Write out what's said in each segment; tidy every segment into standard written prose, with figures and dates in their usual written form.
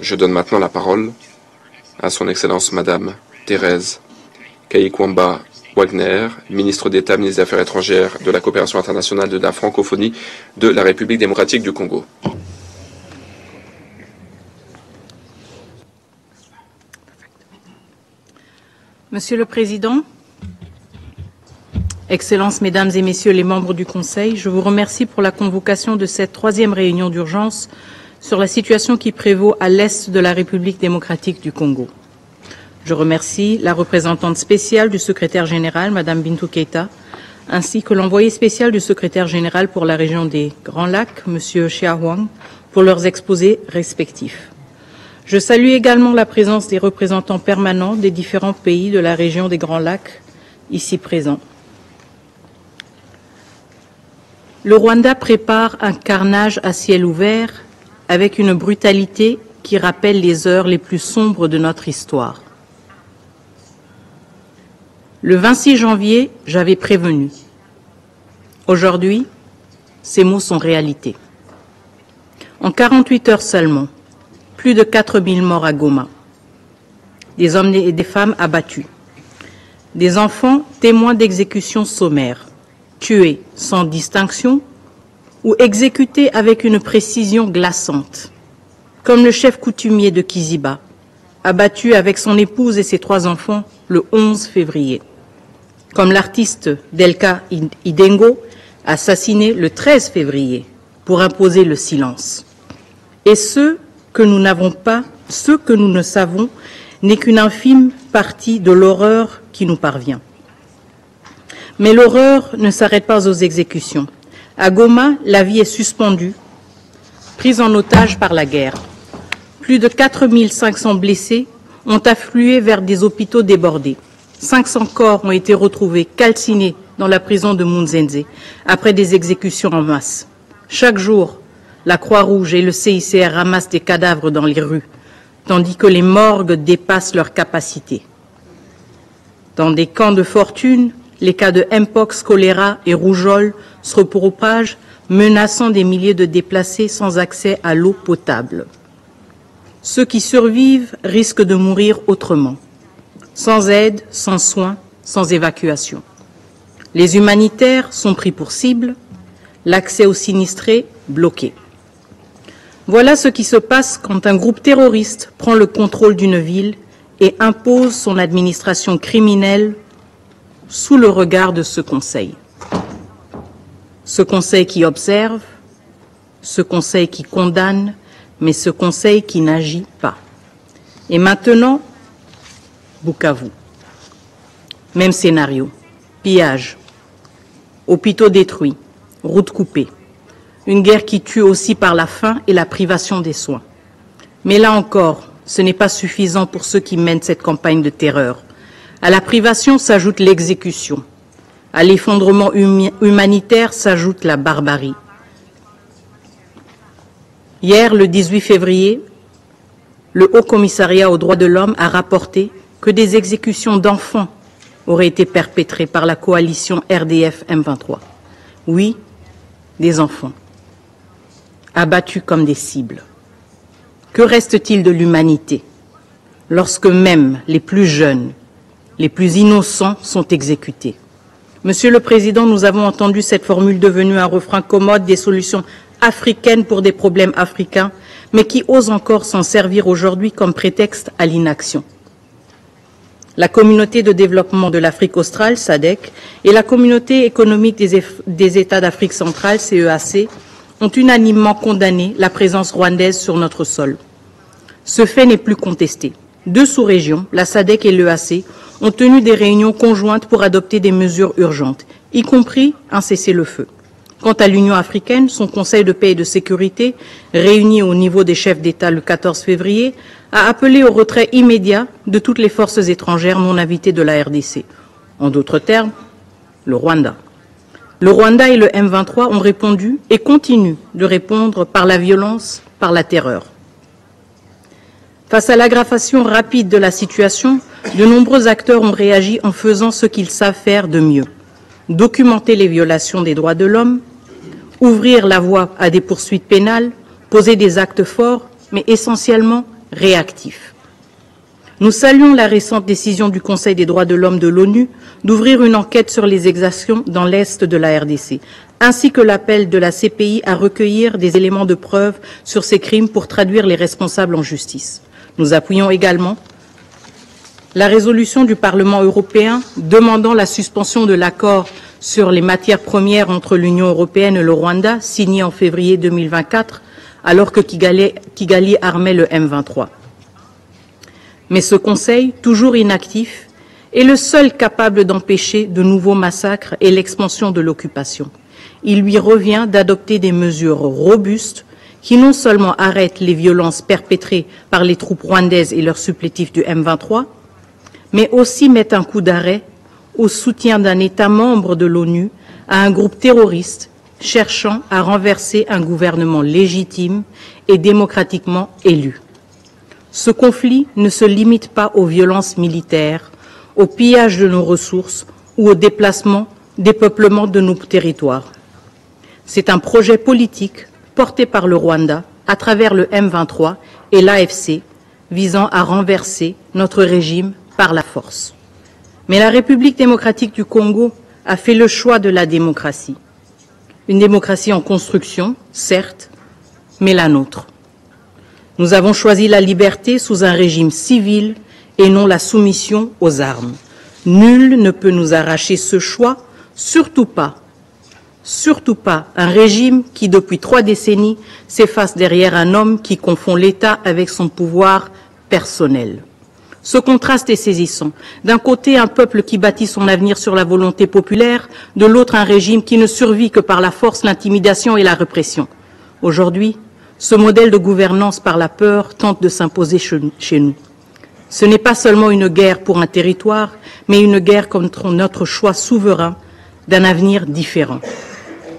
Je donne maintenant la parole à son Excellence Madame Thérèse Kayikwamba Wagner, ministre d'État, ministre des Affaires étrangères, de la coopération internationale, de la francophonie de la République démocratique du Congo. Monsieur le Président, Excellences, Mesdames et Messieurs les membres du Conseil, je vous remercie pour la convocation de cette troisième réunion d'urgence sur la situation qui prévaut à l'est de la République démocratique du Congo. Je remercie la représentante spéciale du secrétaire général, Madame Bintou Keïta, ainsi que l'envoyé spécial du secrétaire général pour la région des Grands Lacs, Monsieur Chia Huang, pour leurs exposés respectifs. Je salue également la présence des représentants permanents des différents pays de la région des Grands Lacs, ici présents. Le Rwanda prépare un carnage à ciel ouvert avec une brutalité qui rappelle les heures les plus sombres de notre histoire. Le 26 janvier, j'avais prévenu. Aujourd'hui, ces mots sont réalité. En 48 heures seulement, plus de 4000 morts à Goma, des hommes et des femmes abattus, des enfants témoins d'exécutions sommaires, tués sans distinction ou exécutés avec une précision glaçante, comme le chef coutumier de Kiziba, abattu avec son épouse et ses 3 enfants le 11 février, comme l'artiste Delka Idengo, assassiné le 13 février pour imposer le silence. Et ce que nous ne savons n'est qu'une infime partie de l'horreur qui nous parvient. Mais l'horreur ne s'arrête pas aux exécutions. À Goma, la vie est suspendue, prise en otage par la guerre. Plus de 4500 blessés ont afflué vers des hôpitaux débordés. 500 corps ont été retrouvés calcinés dans la prison de Munzenze après des exécutions en masse. Chaque jour, la Croix-Rouge et le CICR ramassent des cadavres dans les rues, tandis que les morgues dépassent leurs capacités. Dans des camps de fortune, les cas de Mpox, choléra et rougeole se propagent, menaçant des milliers de déplacés sans accès à l'eau potable. Ceux qui survivent risquent de mourir autrement, sans aide, sans soins, sans évacuation. Les humanitaires sont pris pour cible, l'accès aux sinistrés bloqué. Voilà ce qui se passe quand un groupe terroriste prend le contrôle d'une ville et impose son administration criminelle sous le regard de ce Conseil. Ce Conseil qui observe, ce Conseil qui condamne, mais ce Conseil qui n'agit pas. Et maintenant, Bukavu. Même scénario. Pillage, hôpitaux détruits, routes coupées. Une guerre qui tue aussi par la faim et la privation des soins. Mais là encore, ce n'est pas suffisant pour ceux qui mènent cette campagne de terreur. À la privation s'ajoute l'exécution. À l'effondrement humanitaire s'ajoute la barbarie. Hier, le 18 février, le Haut Commissariat aux droits de l'homme a rapporté que des exécutions d'enfants auraient été perpétrées par la coalition RDF M23. Oui, des enfants, abattus comme des cibles. Que reste-t-il de l'humanité lorsque même les plus jeunes, les plus innocents sont exécutés? Monsieur le Président, nous avons entendu cette formule devenue un refrain commode des solutions africaines pour des problèmes africains, mais qui ose encore s'en servir aujourd'hui comme prétexte à l'inaction. La communauté de développement de l'Afrique australe, SADC, et la communauté économique des États d'Afrique centrale, CEAC, ont unanimement condamné la présence rwandaise sur notre sol. Ce fait n'est plus contesté. 2 sous-régions, la SADC et l'EAC, ont tenu des réunions conjointes pour adopter des mesures urgentes, y compris un cessez-le-feu. Quant à l'Union africaine, son Conseil de paix et de sécurité, réuni au niveau des chefs d'État le 14 février, a appelé au retrait immédiat de toutes les forces étrangères non invitées de la RDC. En d'autres termes, le Rwanda. Le Rwanda et le M23 ont répondu et continuent de répondre par la violence, par la terreur. Face à l'aggravation rapide de la situation, de nombreux acteurs ont réagi en faisant ce qu'ils savent faire de mieux. Documenter les violations des droits de l'homme, ouvrir la voie à des poursuites pénales, poser des actes forts, mais essentiellement réactif. Nous saluons la récente décision du Conseil des droits de l'homme de l'ONU d'ouvrir une enquête sur les exactions dans l'Est de la RDC, ainsi que l'appel de la CPI à recueillir des éléments de preuve sur ces crimes pour traduire les responsables en justice. Nous appuyons également la résolution du Parlement européen demandant la suspension de l'accord sur les matières premières entre l'Union européenne et le Rwanda, signé en février 2024, alors que Kigali armait le M23. Mais ce Conseil, toujours inactif, est le seul capable d'empêcher de nouveaux massacres et l'expansion de l'occupation. Il lui revient d'adopter des mesures robustes qui non seulement arrêtent les violences perpétrées par les troupes rwandaises et leurs supplétifs du M23, mais aussi mettent un coup d'arrêt au soutien d'un État membre de l'ONU à un groupe terroriste cherchant à renverser un gouvernement légitime et démocratiquement élu. Ce conflit ne se limite pas aux violences militaires, au pillage de nos ressources ou au déplacement, dépeuplement de nos territoires. C'est un projet politique porté par le Rwanda à travers le M23 et l'AFC visant à renverser notre régime par la force. Mais la République démocratique du Congo a fait le choix de la démocratie. Une démocratie en construction, certes, mais la nôtre. Nous avons choisi la liberté sous un régime civil et non la soumission aux armes. Nul ne peut nous arracher ce choix, surtout pas un régime qui, depuis 3 décennies, s'efface derrière un homme qui confond l'État avec son pouvoir personnel. Ce contraste est saisissant. D'un côté, un peuple qui bâtit son avenir sur la volonté populaire, de l'autre, un régime qui ne survit que par la force, l'intimidation et la répression. Aujourd'hui, ce modèle de gouvernance par la peur tente de s'imposer chez nous. Ce n'est pas seulement une guerre pour un territoire, mais une guerre contre notre choix souverain d'un avenir différent.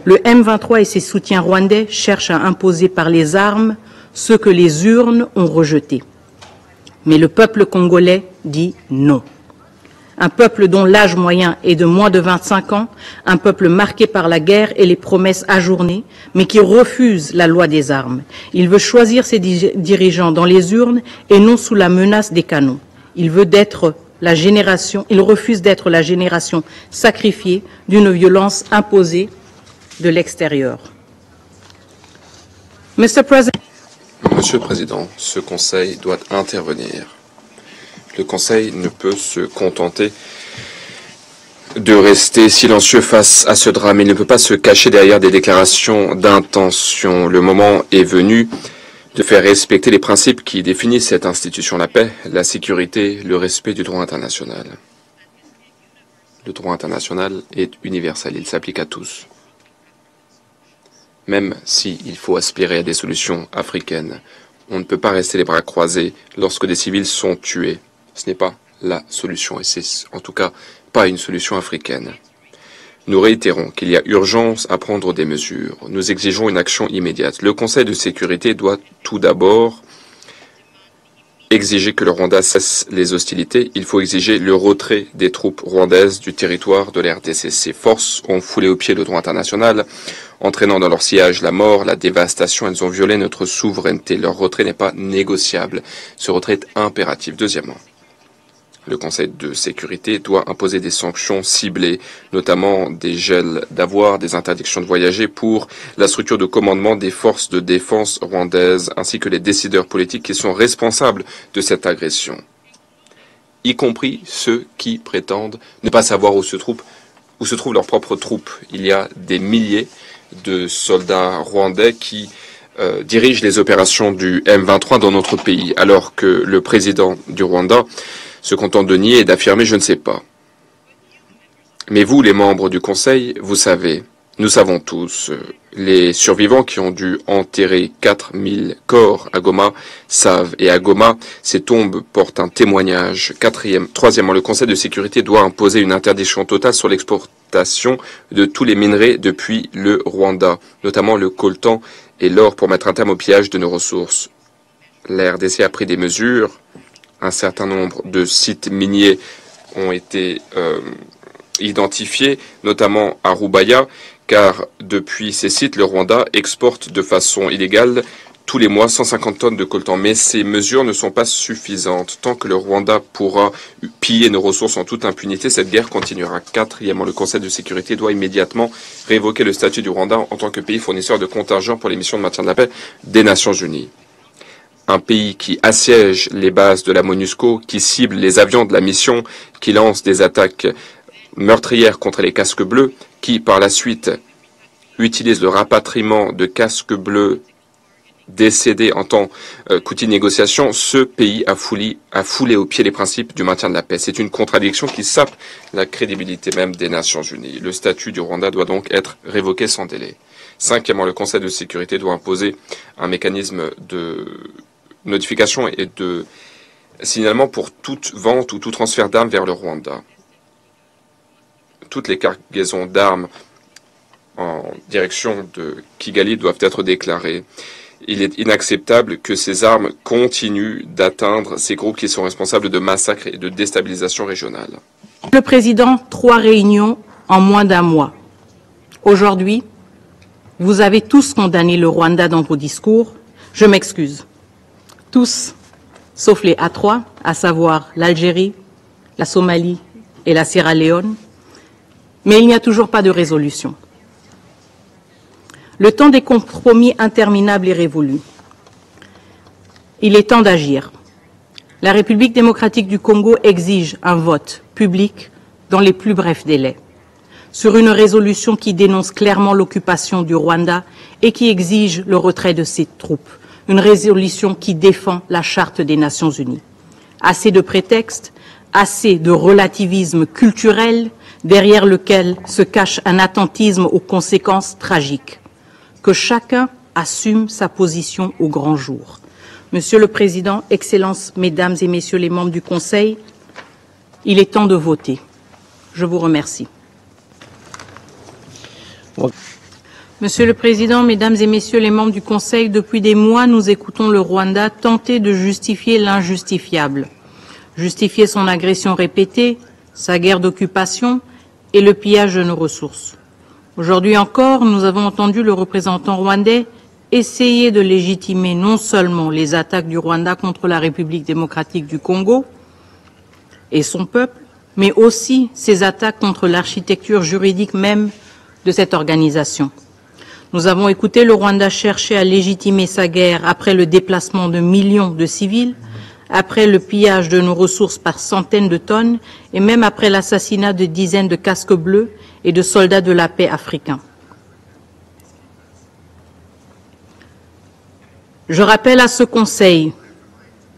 Le M23 et ses soutiens rwandais cherchent à imposer par les armes ce que les urnes ont rejeté. Mais le peuple congolais dit non. Un peuple dont l'âge moyen est de moins de 25 ans, un peuple marqué par la guerre et les promesses ajournées, mais qui refuse la loi des armes. Il veut choisir ses dirigeants dans les urnes et non sous la menace des canons. Il refuse d'être la génération sacrifiée d'une violence imposée de l'extérieur. Monsieur le Président, ce Conseil doit intervenir. Le Conseil ne peut se contenter de rester silencieux face à ce drame. Il ne peut pas se cacher derrière des déclarations d'intention. Le moment est venu de faire respecter les principes qui définissent cette institution, la paix, la sécurité, le respect du droit international. Le droit international est universel, il s'applique à tous. Même s'il faut aspirer à des solutions africaines, on ne peut pas rester les bras croisés lorsque des civils sont tués. Ce n'est pas la solution, et c'est en tout cas pas une solution africaine. Nous réitérons qu'il y a urgence à prendre des mesures. Nous exigeons une action immédiate. Le Conseil de sécurité doit tout d'abord exiger que le Rwanda cesse les hostilités. Il faut exiger le retrait des troupes rwandaises du territoire de la RDC. Ces forces ont foulé aux pieds le droit international, entraînant dans leur sillage la mort, la dévastation. Elles ont violé notre souveraineté. Leur retrait n'est pas négociable. Ce retrait est impératif. Deuxièmement, le Conseil de sécurité doit imposer des sanctions ciblées, notamment des gels d'avoirs, des interdictions de voyager pour la structure de commandement des forces de défense rwandaises, ainsi que les décideurs politiques qui sont responsables de cette agression, y compris ceux qui prétendent ne pas savoir où se trouvent leurs propres troupes. Il y a des milliers de soldats rwandais qui dirigent les opérations du M23 dans notre pays, alors que le président du Rwanda se contente de nier et d'affirmer « je ne sais pas ». Mais vous, les membres du Conseil, vous savez, nous savons tous, les survivants qui ont dû enterrer 4000 corps à Goma savent, et à Goma, ces tombes portent un témoignage. Troisièmement, le Conseil de sécurité doit imposer une interdiction totale sur l'exportation de tous les minerais depuis le Rwanda, notamment le coltan et l'or, pour mettre un terme au pillage de nos ressources. La RDC a pris des mesures. Un certain nombre de sites miniers ont été identifiés, notamment à Rubaya, car depuis ces sites, le Rwanda exporte de façon illégale tous les mois 150 tonnes de coltan. Mais ces mesures ne sont pas suffisantes. Tant que le Rwanda pourra piller nos ressources en toute impunité, cette guerre continuera. Quatrièmement, le Conseil de sécurité doit immédiatement révoquer le statut du Rwanda en tant que pays fournisseur de contingents pour les missions de maintien de la paix des Nations Unies. Un pays qui assiège les bases de la MONUSCO, qui cible les avions de la mission, qui lance des attaques meurtrières contre les casques bleus, qui par la suite utilise le rapatriement de casques bleus décédés en tant qu'outil de négociation, ce pays a foulé aux pieds les principes du maintien de la paix. C'est une contradiction qui sape la crédibilité même des Nations Unies. Le statut du Rwanda doit donc être révoqué sans délai. Cinquièmement, le Conseil de sécurité doit imposer un mécanisme de notification et de signalement pour toute vente ou tout transfert d'armes vers le Rwanda. Toutes les cargaisons d'armes en direction de Kigali doivent être déclarées. Il est inacceptable que ces armes continuent d'atteindre ces groupes qui sont responsables de massacres et de déstabilisation régionale. Le Président, 3 réunions en moins d'un mois. Aujourd'hui, vous avez tous condamné le Rwanda dans vos discours. Je m'excuse. Tous, sauf les A3, à savoir l'Algérie, la Somalie et la Sierra Leone. Mais il n'y a toujours pas de résolution. Le temps des compromis interminables est révolu. Il est temps d'agir. La République démocratique du Congo exige un vote public dans les plus brefs délais sur une résolution qui dénonce clairement l'occupation du Rwanda et qui exige le retrait de ses troupes. Une résolution qui défend la Charte des Nations Unies. Assez de prétextes, assez de relativisme culturel derrière lequel se cache un attentisme aux conséquences tragiques. Que chacun assume sa position au grand jour. Monsieur le Président, Excellences, Mesdames et Messieurs les membres du Conseil, il est temps de voter. Je vous remercie. Monsieur le Président, Mesdames et Messieurs les membres du Conseil, depuis des mois, nous écoutons le Rwanda tenter de justifier l'injustifiable. Justifier son agression répétée, sa guerre d'occupation et le pillage de nos ressources. Aujourd'hui encore, nous avons entendu le représentant rwandais essayer de légitimer non seulement les attaques du Rwanda contre la République démocratique du Congo et son peuple, mais aussi ses attaques contre l'architecture juridique même de cette organisation. Nous avons écouté le Rwanda chercher à légitimer sa guerre après le déplacement de millions de civils, après le pillage de nos ressources par centaines de tonnes et même après l'assassinat de dizaines de casques bleus et de soldats de la paix africains. Je rappelle à ce Conseil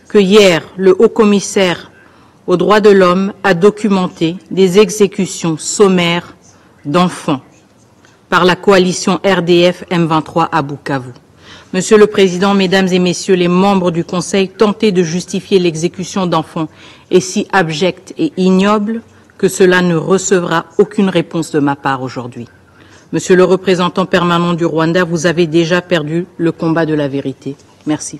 que hier, le haut-commissaire aux droits de l'homme a documenté des exécutions sommaires d'enfants par la coalition RDF M23 à Bukavu. Monsieur le Président, Mesdames et Messieurs les membres du Conseil, tenter de justifier l'exécution d'enfants est si abject et ignoble que cela ne recevra aucune réponse de ma part aujourd'hui. Monsieur le représentant permanent du Rwanda, vous avez déjà perdu le combat de la vérité. Merci.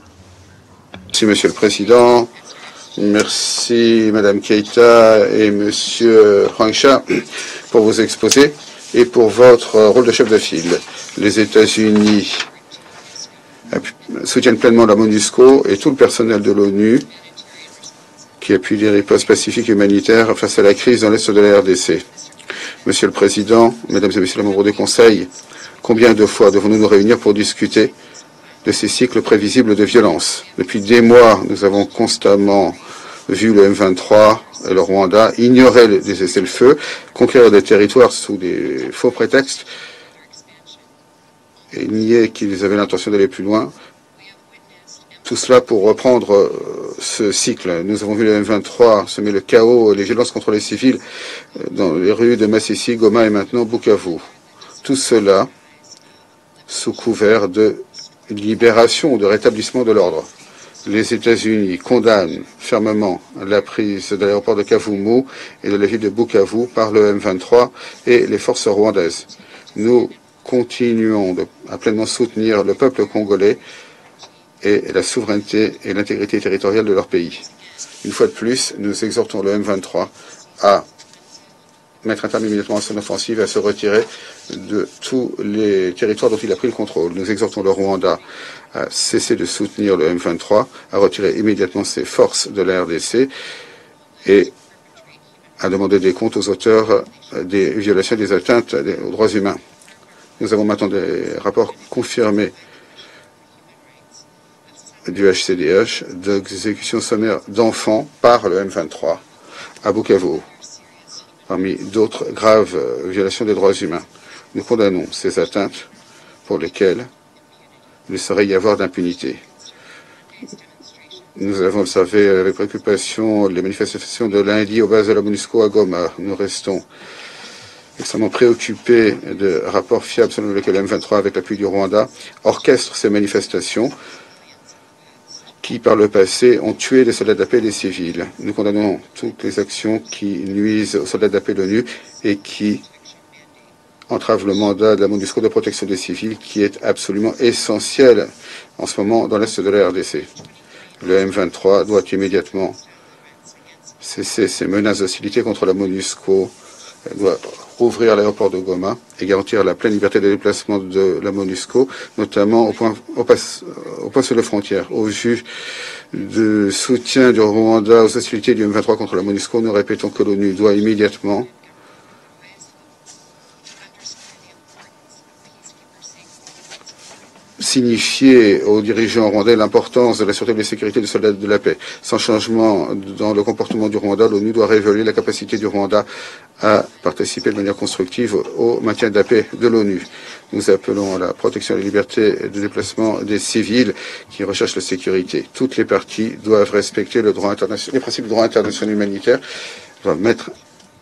Merci, Monsieur le Président. Merci, Madame Keïta et Monsieur Hwangsha pour vos exposés et pour votre rôle de chef de file. Les États-Unis soutiennent pleinement la MONUSCO et tout le personnel de l'ONU qui appuie les ripostes pacifiques et humanitaires face à la crise dans l'est de la RDC. Monsieur le Président, Mesdames et Messieurs les membres du Conseil, combien de fois devons-nous nous réunir pour discuter de ces cycles prévisibles de violence? Depuis des mois, nous avons constamment vu le M23 et le Rwanda ignorer les cessez-le-feu, conquérir des territoires sous des faux prétextes et nier qu'ils avaient l'intention d'aller plus loin. Tout cela pour reprendre ce cycle. Nous avons vu le M23 semer le chaos et les violences contre les civils dans les rues de Masisi, Goma et maintenant Bukavu. Tout cela sous couvert de libération ou de rétablissement de l'ordre. Les États-Unis condamnent fermement la prise de l'aéroport de Kavumu et de la ville de Bukavu par le M23 et les forces rwandaises. Nous continuons à pleinement soutenir le peuple congolais et la souveraineté et l'intégrité territoriale de leur pays. Une fois de plus, nous exhortons le M23 à mettre un terme immédiatement à son offensive et à se retirer de tous les territoires dont il a pris le contrôle. Nous exhortons le Rwanda à cesser de soutenir le M23, à retirer immédiatement ses forces de la RDC et à demander des comptes aux auteurs des violations et des atteintes aux droits humains. Nous avons maintenant des rapports confirmés du HCDH d'exécution sommaire d'enfants par le M23 à Bukavu, parmi d'autres graves violations des droits humains. Nous condamnons ces atteintes pour lesquelles il ne saurait y avoir d'impunité. Nous avons observé avec préoccupation les manifestations de lundi aux bases de la MONUSCO à Goma. Nous restons extrêmement préoccupés de rapports fiables selon lesquels le M23, avec l'appui du Rwanda, orchestre ces manifestations qui, par le passé, ont tué des soldats de la paix et des civils. Nous condamnons toutes les actions qui nuisent aux soldats de la paix de l'ONU et qui entravent le mandat de la MONUSCO de protection des civils, qui est absolument essentiel en ce moment dans l'est de la RDC. Le M23 doit immédiatement cesser ses menaces d'hostilité contre la MONUSCO, doit rouvrir l'aéroport de Goma et garantir la pleine liberté de déplacement de la MONUSCO, notamment au poste de frontière. Au vu du soutien du Rwanda aux hostilités du M23 contre la MONUSCO, nous répétons que l'ONU doit immédiatement signifier aux dirigeants rwandais l'importance de la sûreté et de la sécurité des soldats de la paix. Sans changement dans le comportement du Rwanda, l'ONU doit révéler la capacité du Rwanda à participer de manière constructive au maintien de la paix de l'ONU. Nous appelons à la protection des libertés de déplacement des civils qui recherchent la sécurité. Toutes les parties doivent respecter le droit international, les principes du droit international humanitaire, doivent mettre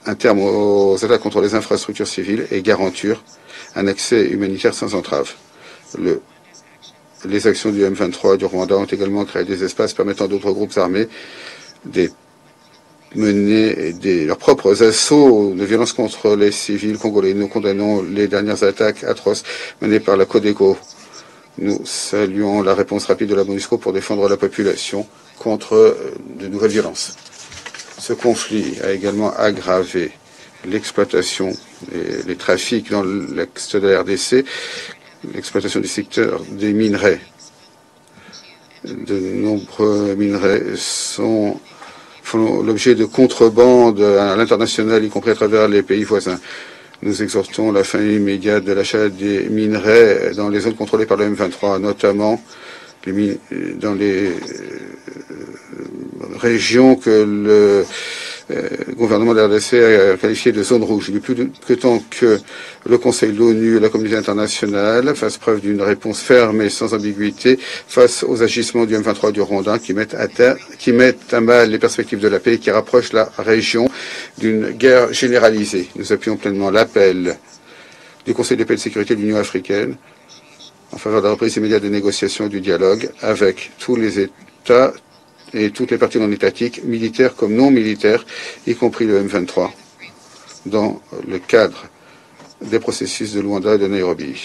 un terme aux attaques contre les infrastructures civiles et garantir un accès humanitaire sans entrave. Les actions du M23 du Rwanda ont également créé des espaces permettant à d'autres groupes armés de mener leurs propres assauts de violence contre les civils congolais. Nous condamnons les dernières attaques atroces menées par la Codeco. Nous saluons la réponse rapide de la MONUSCO pour défendre la population contre de nouvelles violences. Ce conflit a également aggravé l'exploitation et les trafics dans l'est de la RDC, l'exploitation du secteur des minerais. De nombreux minerais font l'objet de contrebande à l'international, y compris à travers les pays voisins. Nous exhortons la fin immédiate de l'achat des minerais dans les zones contrôlées par le M23, notamment dans les régions que le gouvernement de la RDC a qualifié de zone rouge. Il est plus que temps que le Conseil de l'ONU et la communauté internationale fassent preuve d'une réponse ferme et sans ambiguïté face aux agissements du M23 du Rwanda qui mettent à mal les perspectives de la paix et qui rapprochent la région d'une guerre généralisée. Nous appuyons pleinement l'appel du Conseil de paix et de sécurité de l'Union africaine en faveur de la reprise immédiate des négociations et du dialogue avec tous les États et toutes les parties non étatiques, militaires comme non militaires, y compris le M23, dans le cadre des processus de Luanda et de Nairobi.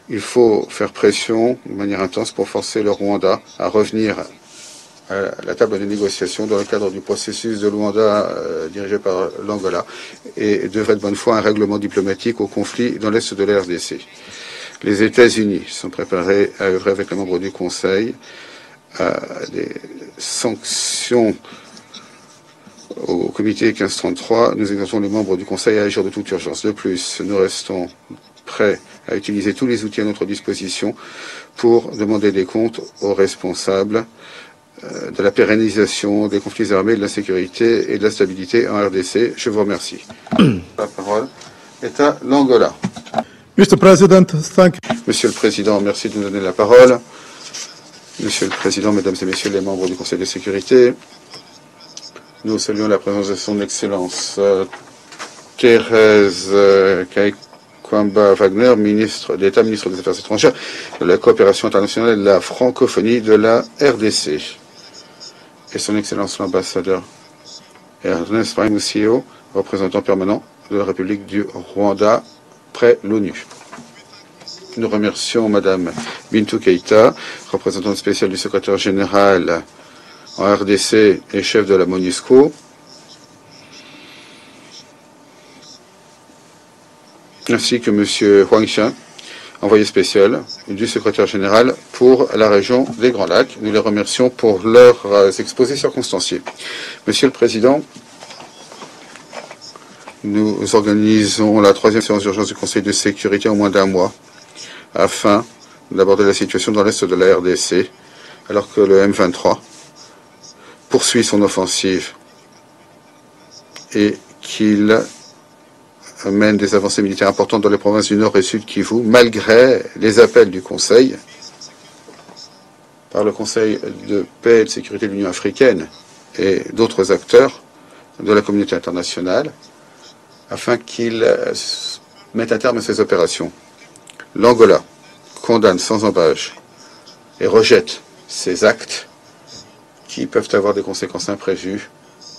Il faut faire pression de manière intense pour forcer le Rwanda à revenir à la table des négociations dans le cadre du processus de Luanda dirigé par l'Angola et devrait de bonne foi un règlement diplomatique au conflit dans l'est de la RDC. Les États-Unis sont préparés à œuvrer avec les membres du Conseil à des sanctions au comité 1533. Nous exhortons les membres du Conseil à agir de toute urgence. De plus, nous restons prêts à utiliser tous les outils à notre disposition pour demander des comptes aux responsables de la pérennisation des conflits armés, de la sécurité et de la stabilité en RDC. Je vous remercie. La parole est à l'Angola. Mr. President, thank you. Monsieur le Président, merci de nous donner la parole. Monsieur le Président, Mesdames et Messieurs les membres du Conseil de sécurité, nous saluons la présence de son Excellence Thérèse Kaykwamba Wagner, ministre d'État, ministre des Affaires étrangères, de la coopération internationale et de la francophonie de la RDC. Et son Excellence l'ambassadeur Ernest Paimusio, représentant permanent de la République du Rwanda près l'ONU. Nous remercions Madame Bintou Keïta, représentante spéciale du secrétaire général en RDC et chef de la MONUSCO, ainsi que M. Huang Xian, envoyé spécial du secrétaire général pour la région des Grands Lacs. Nous les remercions pour leurs exposés circonstanciés. Monsieur le Président, nous organisons la 3e séance d'urgence du Conseil de sécurité en moins d'un mois afin d'aborder la situation dans l'est de la RDC, alors que le M23 poursuit son offensive et qu'il mène des avancées militaires importantes dans les provinces du Nord et Sud Kivu, malgré les appels du Conseil, par le Conseil de paix et de sécurité de l'Union africaine et d'autres acteurs de la communauté internationale, afin qu'ils mettent un terme à ces opérations. L'Angola condamne sans embâche et rejette ces actes qui peuvent avoir des conséquences imprévues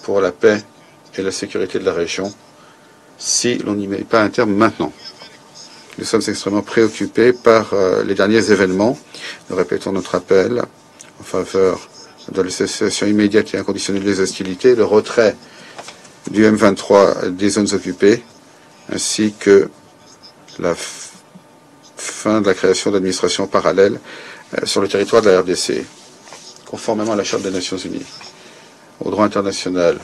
pour la paix et la sécurité de la région si l'on n'y met pas un terme maintenant. Nous sommes extrêmement préoccupés par les derniers événements. Nous répétons notre appel en faveur de la cessation immédiate et inconditionnelle des hostilités, le retrait du M23 des zones occupées, ainsi que la fin de la création d'administrations parallèles sur le territoire de la RDC, conformément à la Charte des Nations Unies, au droit international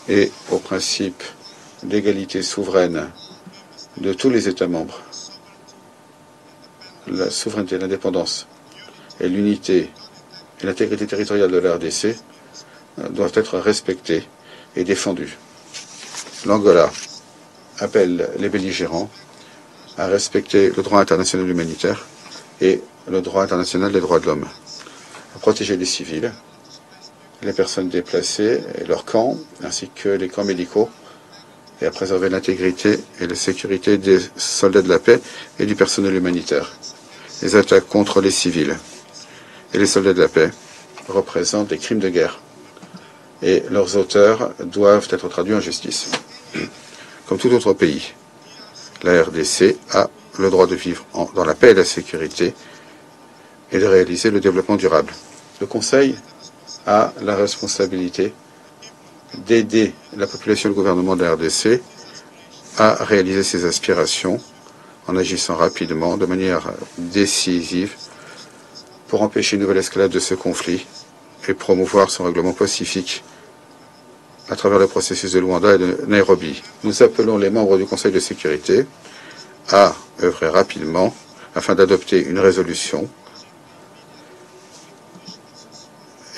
et au principe d'égalité souveraine de tous les États membres. La souveraineté, l'indépendance et l'unité et l'intégrité territoriale de la RDC doivent être respectées et défendues. L'Angola appelle les belligérants à respecter le droit international humanitaire et le droit international des droits de l'homme, à protéger les civils, les personnes déplacées et leurs camps, ainsi que les camps médicaux, et à préserver l'intégrité et la sécurité des soldats de la paix et du personnel humanitaire. Les attaques contre les civils et les soldats de la paix représentent des crimes de guerre et leurs auteurs doivent être traduits en justice. Comme tout autre pays, la RDC a le droit de vivre dans la paix et la sécurité et de réaliser le développement durable. Le Conseil a la responsabilité d'aider la population et le gouvernement de la RDC à réaliser ses aspirations en agissant rapidement, de manière décisive, pour empêcher une nouvelle escalade de ce conflit et promouvoir son règlement pacifique à travers le processus de Luanda et de Nairobi. Nous appelons les membres du Conseil de sécurité à œuvrer rapidement afin d'adopter une résolution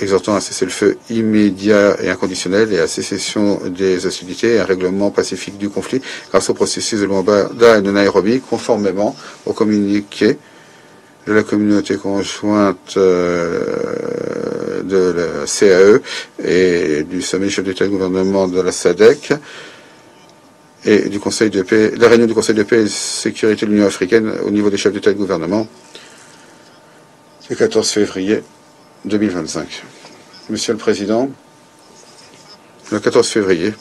exhortant à cesser le feu immédiat et inconditionnel et à cessation des hostilités et un règlement pacifique du conflit grâce au processus de Luanda et de Nairobi, conformément au communiqué de la communauté conjointe de la CAE et du sommet chef d'État et de gouvernement de la SADC et du Conseil de paix, la réunion du Conseil de paix et de sécurité de l'Union africaine au niveau des chefs d'État et de gouvernement le 14 février 2025. Monsieur le Président, le 14 février,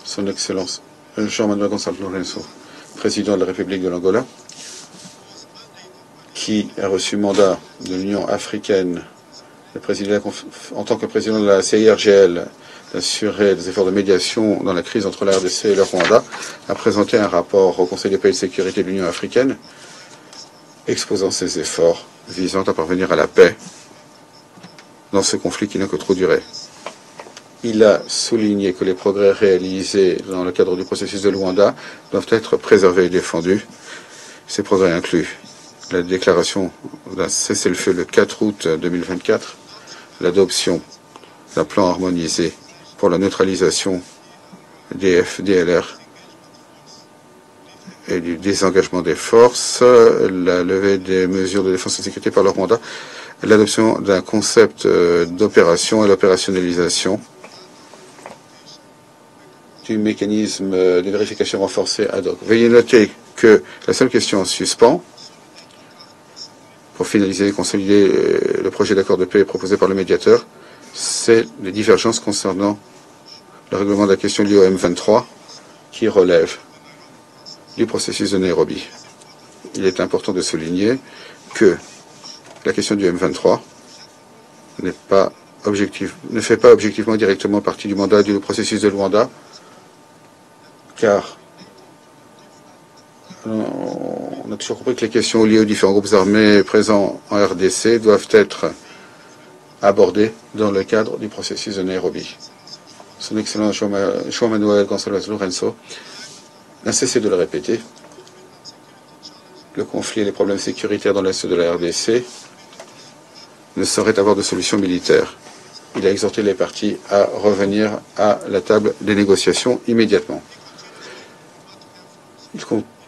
Son Excellence Jean-Manuel Gonçalves Lourenço, président de la République de l'Angola, qui a reçu mandat de l'Union africaine en tant que président de la CIRGL d'assurer des efforts de médiation dans la crise entre la RDC et le Rwanda, a présenté un rapport au Conseil de paix et de sécurité de l'Union africaine exposant ses efforts visant à parvenir à la paix dans ce conflit qui n'a que trop duré. Il a souligné que les progrès réalisés dans le cadre du processus de Luanda doivent être préservés et défendus. Ces progrès incluent la déclaration d'un cessez-le-feu le 4 août 2024, l'adoption d'un plan harmonisé pour la neutralisation des FDLR et du désengagement des forces, la levée des mesures de défense et de sécurité par le Rwanda, l'adoption d'un concept d'opération et l'opérationnalisation du mécanisme de vérification renforcée ad hoc. Veuillez noter que la seule question en suspens, pour finaliser et consolider le projet d'accord de paix proposé par le médiateur, c'est les divergences concernant le règlement de la question liée au M23 qui relève du processus de Nairobi. Il est important de souligner que la question du M23 ne fait pas objectivement directement partie du mandat du processus de Luanda, car On a toujours compris que les questions liées aux différents groupes armés présents en RDC doivent être abordées dans le cadre du processus de Nairobi. Son Excellence João Manuel Gonçalves Lourenço n'a cessé de le répéter. Le conflit et les problèmes sécuritaires dans l'est de la RDC ne sauraient avoir de solution militaire. Il a exhorté les parties à revenir à la table des négociations immédiatement.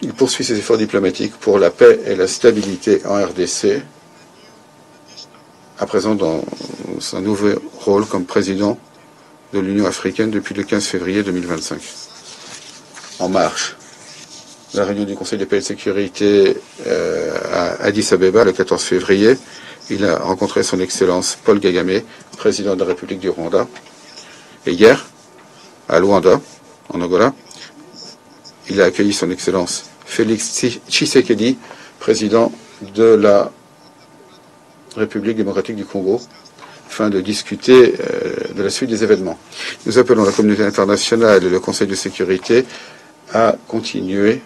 Il poursuit ses efforts diplomatiques pour la paix et la stabilité en RDC, à présent dans son nouveau rôle comme président de l'Union africaine depuis le 15 février 2025. En marche, la réunion du Conseil de paix et de sécurité à Addis Abeba le 14 février, il a rencontré son Excellence Paul Kagame, président de la République du Rwanda. Et hier, à Luanda, en Angola, il a accueilli son Excellence Félix Tshisekedi, président de la République démocratique du Congo, afin de discuter de la suite des événements. Nous appelons la communauté internationale et le Conseil de sécurité à continuer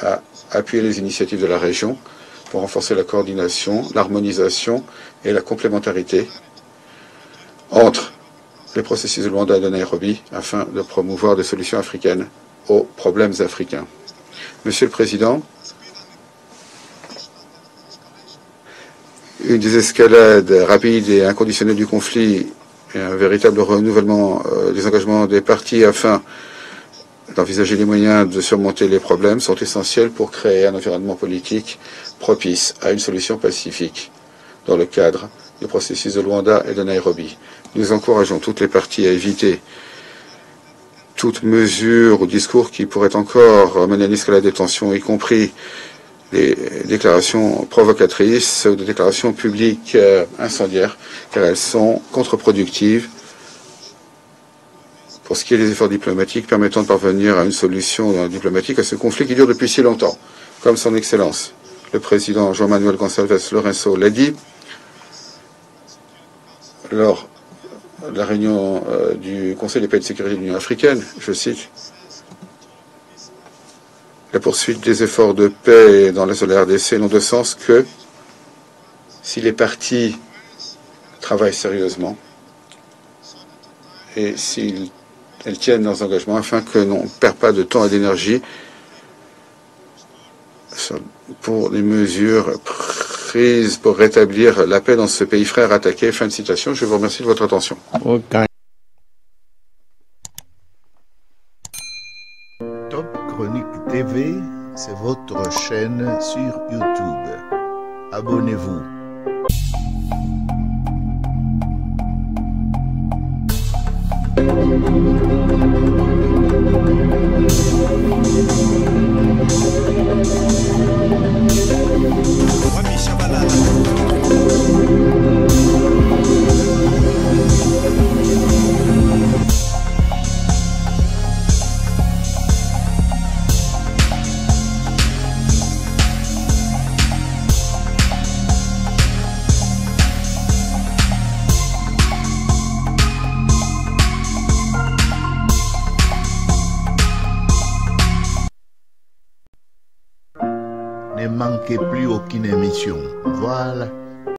à appuyer les initiatives de la région pour renforcer la coordination, l'harmonisation et la complémentarité entre les processus de Luanda et de Nairobi afin de promouvoir des solutions africaines aux problèmes africains. Monsieur le Président, une désescalade rapide et inconditionnelle du conflit et un véritable renouvellement des engagements des parties afin d'envisager les moyens de surmonter les problèmes sont essentiels pour créer un environnement politique propice à une solution pacifique dans le cadre du processus de Luanda et de Nairobi. Nous encourageons toutes les parties à éviter toute mesure ou discours qui pourrait encore mener à une escalade des tensions, y compris des déclarations provocatrices ou des déclarations publiques incendiaires, car elles sont contre-productives pour ce qui est des efforts diplomatiques permettant de parvenir à une solution diplomatique à ce conflit qui dure depuis si longtemps. Comme son Excellence, le président João Manuel Gonçalves Lourenço l'a dit, lors de la réunion du Conseil des paix et de sécurité de l'Union africaine, je cite, la poursuite des efforts de paix dans l'est de la RDC n'ont de sens que si les parties travaillent sérieusement et si elles tiennent leurs engagements afin que l'on ne perd pas de temps et d'énergie pour des mesures prises pour rétablir la paix dans ce pays frère attaqué. Fin de citation. Je vous remercie de votre attention. Okay. Top Chronique TV, c'est votre chaîne sur YouTube. Abonnez-vous. Ne manquez plus aucune émission. Voilà.